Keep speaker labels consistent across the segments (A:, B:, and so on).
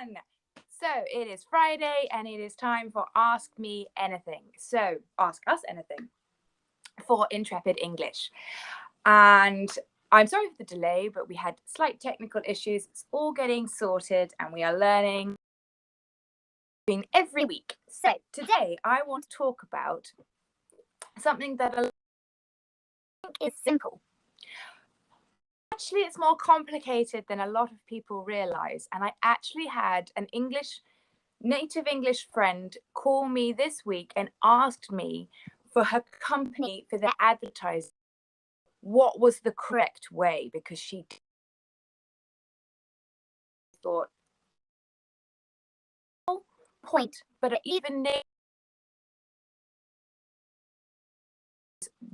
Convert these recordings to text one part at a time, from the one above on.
A: everyone. So it is Friday and it is time for Ask Me Anything. So ask us anything for Intrepid English. And I'm sorry for the delay, but we had slight technical issues. It's all getting sorted and we are learning every week. So today I want to talk about something that I think is simple. Actually, it's more complicated than a lot of people realize. And I actually had an native English friend call me this week and asked me for her company, for their advertising, what was the correct way, because she thought point, but even they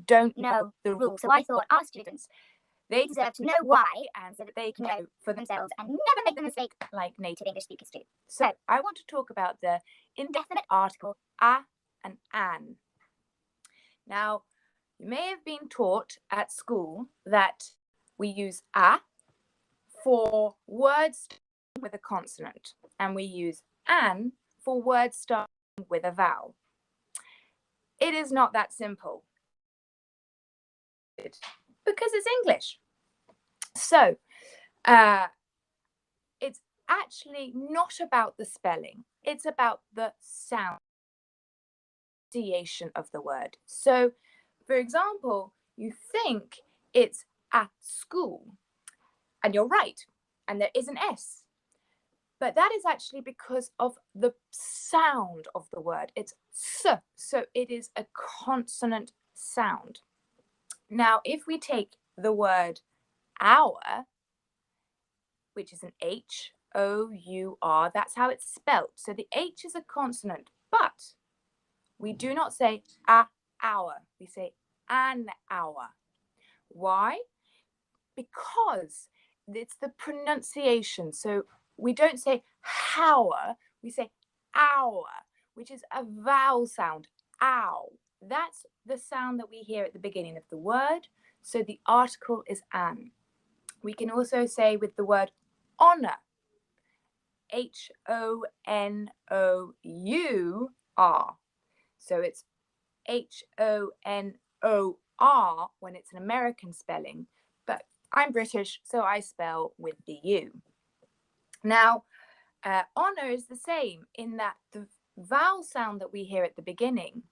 A: don't know the rules. So I thought our students, they deserve to know why, and so that they can know for themselves and never make the mistake like native English speakers do. So I want to talk about the indefinite article a and an. Now, you may have been taught at school that we use a for words starting with a consonant, and we use an for words starting with a vowel. It is not that simple because it's English. So it's actually not about the spelling. It's about the sound, pronunciation of the word. So, for example, you think it's at school, and you're right, and there is an S. But that is actually because of the sound of the word. It's S, so it is a consonant sound. Now, if we take the word hour, which is an H-O-U-R, that's how it's spelt. So the H is a consonant, but we do not say a hour. We say an hour. Why? Because it's the pronunciation. So we don't say hour, we say hour, which is a vowel sound. Ow. That's the sound that we hear at the beginning of the word. So the article is an. We can also say with the word honor, H-O-N-O-U-R. So it's H-O-N-O-R when it's an American spelling, but I'm British, so I spell with the U. Now, honor is the same in that the vowel sound that we hear at the beginning,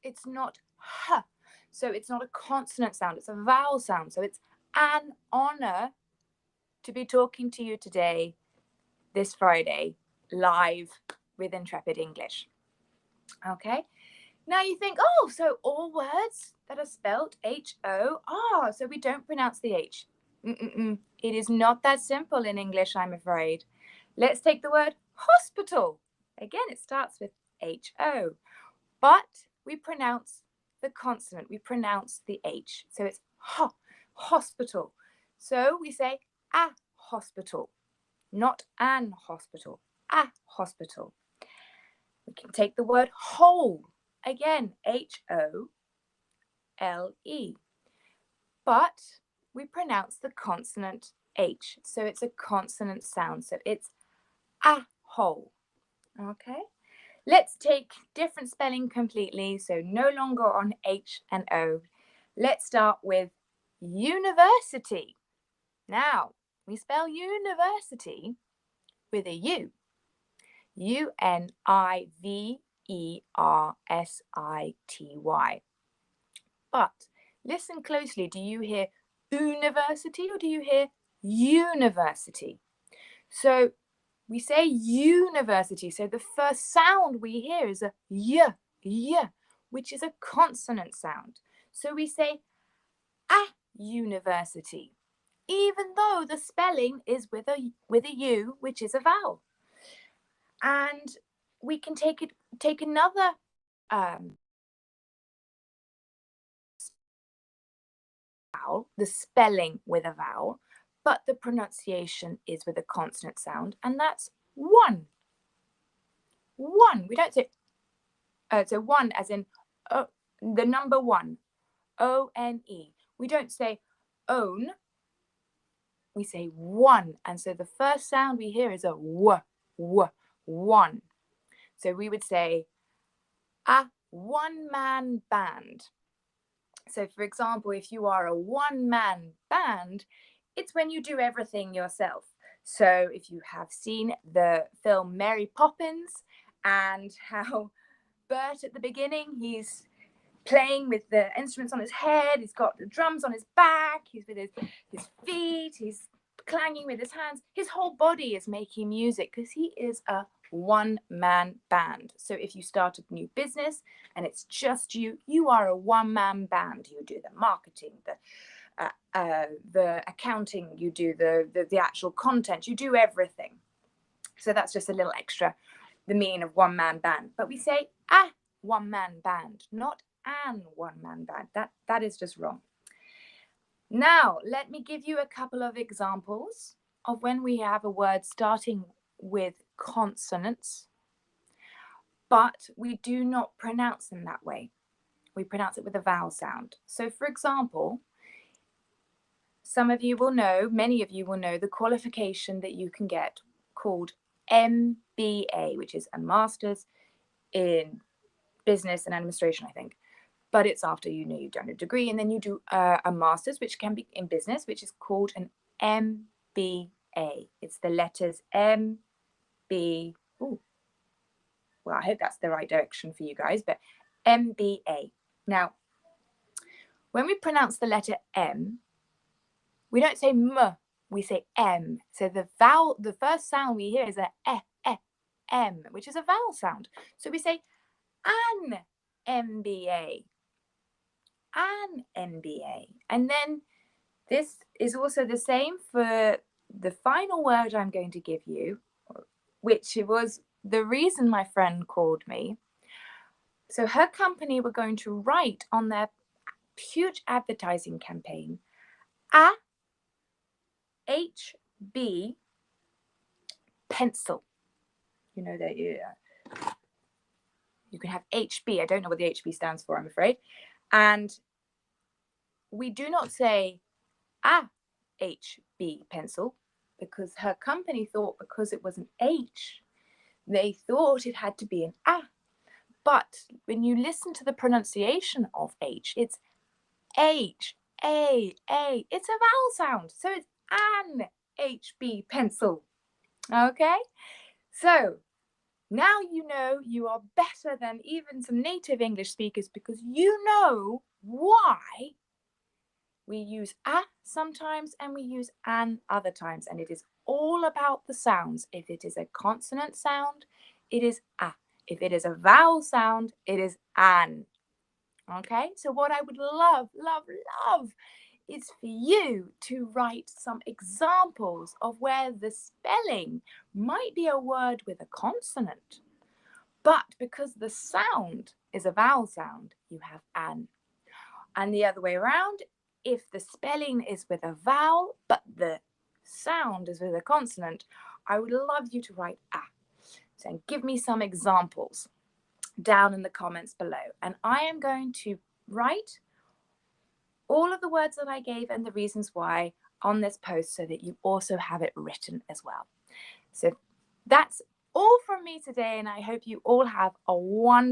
A: it's not h, so it's not a consonant sound, it's a vowel sound. So it's an honor to be talking to you today, this Friday, live with Intrepid English. Okay. Now you think, oh, so all words that are spelt H-O-R, so we don't pronounce the H. It is not that simple in English, I'm afraid. Let's take the word hospital. Again, it starts with H-O, but we pronounce the consonant. We pronounce the H. So it's hospital. So we say a hospital, not an hospital, a hospital. We can take the word whole. Again, H-O-L-E. But we pronounce the consonant H. So it's a consonant sound. So it's a whole. Okay. Let's take different spelling completely. So no longer on H and O. Let's start with university. Now, we spell university with a U. U-N-I-V-E-R-S-I-T-Y. But listen closely. Do you hear university or do you hear university? So we say university. So the first sound we hear is a y, which is a consonant sound. So we say a university, even though the spelling is with a U, which is a vowel. And we can take another vowel, the spelling with a vowel, but the pronunciation is with a consonant sound, and that's one. One. We don't say so one as in the number one, O-N-E. We don't say own, we say one. And so the first sound we hear is a w, one. So we would say a one-man band. So for example, if you are a one-man band, it's when you do everything yourself. So if you have seen the film Mary Poppins and how Bert at the beginning, he's playing with the instruments on his head, he's got the drums on his back, he's with his feet, he's clanging with his hands. His whole body is making music because he is a one-man band. So if you start a new business and it's just you, you are a one-man band. You do the marketing, the accounting, you do the actual content, you do everything. So that's just a little extra, the meaning of one-man band. But we say a one-man band, not an one-man band. That is just wrong. Now, let me give you a couple of examples of when we have a word starting with consonants, but we do not pronounce them that way. We pronounce it with a vowel sound. So, for example, some of you will know, many of you will know the qualification that you can get called MBA, which is a Master's in Business and Administration, I think. But it's after you've done a degree, and then you do a master's, which can be in business, which is called an MBA. It's the letters M, B. Ooh. Well, I hope that's the right direction for you guys, but MBA. Now, when we pronounce the letter M, we don't say M, we say M. So the first sound we hear is a M, which is a vowel sound. So we say an MBA. An MBA. And then this is also the same for the final word I'm going to give you, which was the reason my friend called me. So her company were going to write on their huge advertising campaign, a HB pencil. You know that you can have HB. I don't know what the HB stands for, I'm afraid. And we do not say a HB pencil because her company thought because it was an H, they thought it had to be an A. But when you listen to the pronunciation of H, it's H, A. It's a vowel sound. So it's an HB pencil. Okay? So now you know you are better than even some native English speakers because you know why we use a sometimes and we use an other times. And it is all about the sounds. If it is a consonant sound, it is a. If it is a vowel sound, it is an. Okay, so what I would love is for you to write some examples of where the spelling might be a word with a consonant, but because the sound is a vowel sound, you have an. And the other way around, if the spelling is with a vowel, but the sound is with a consonant, I would love you to write a. So give me some examples down in the comments below. And I am going to write all of the words that I gave and the reasons why on this post so that you also have it written as well. So that's all from me today, and I hope you all have a wonderful